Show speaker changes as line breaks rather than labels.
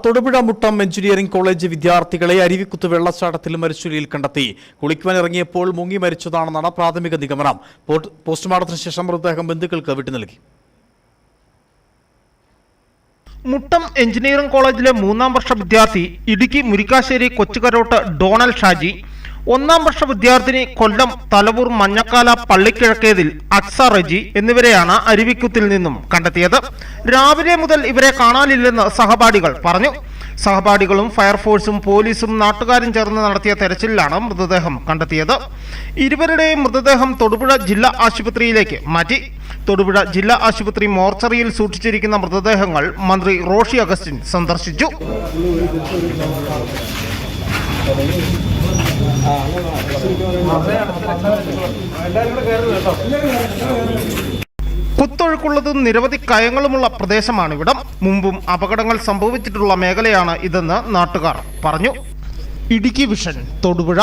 Thodupuzha Muttom engineering college വിദ്യാർത്ഥികളെ അരുവിക്കുത്ത് വെള്ളച്ചാട്ടത്തിൽ മരിച്ചുനിലയിൽ കണ്ടെത്തി. കുളിക്കുവാനിറങ്ങിയപ്പോൾ മുങ്ങി മരിച്ചതാണെന്നാണ് പ്രാഥമിക നിഗമനം. പോസ്റ്റ്മോർട്ടത്തിന് ശേഷം മൃതദേഹം ബന്ധുക്കൾക്ക് വിട്ടു നൽകി.
മുട്ടം എഞ്ചിനീയറിംഗ് കോളേജിലെ 3ാം വർഷ വിദ്യാർത്ഥി ഇടുക്കി മുരിക്കാശ്ശേരി കൊച്ചുകരോട്ട് ഡോണൽ ഷാജി, 1ാം വർഷ വിദ്യാർത്ഥിനി കൊല്ലം തലവൂർ മഞ്ഞക്കാല പള്ളിക്കിഴക്കേതിൽ അക്സ റജി എന്നിവരെയാണ് അരുവിക്കുത്തിൽ നിന്നും കണ്ടെത്തിയത്. രാവിലെ മുതൽ ഇവരെ കാണാനില്ലെന്ന് സഹപാഠികൾ പറഞ്ഞു. സഹപാഠികളും ഫയർഫോഴ്സും പോലീസും നാട്ടുകാരും ചേർന്ന് നടത്തിയ തെരച്ചിലിലാണ് മൃതദേഹം കണ്ടെത്തിയത്. ഇരുവരുടെയും മൃതദേഹം തൊടുപുഴ ജില്ലാ ആശുപത്രിയിലേക്ക് മാറ്റി. തൊടുപുഴ ജില്ലാ ആശുപത്രി മോർച്ചറിയിൽ സൂക്ഷിച്ചിരിക്കുന്ന മൃതദേഹങ്ങൾ മന്ത്രി റോഷി അഗസ്റ്റിൻ സന്ദർശിച്ചു. കുത്തൊഴുക്കുള്ളതും നിരവധി കയങ്ങളുമുള്ള പ്രദേശമാണിവിടം. മുമ്പും അപകടങ്ങൾ സംഭവിച്ചിട്ടുള്ള മേഖലയാണ് ഇതെന്ന് നാട്ടുകാർ പറഞ്ഞു. ഇടുക്കി വിഷൻ, തൊടുപുഴ.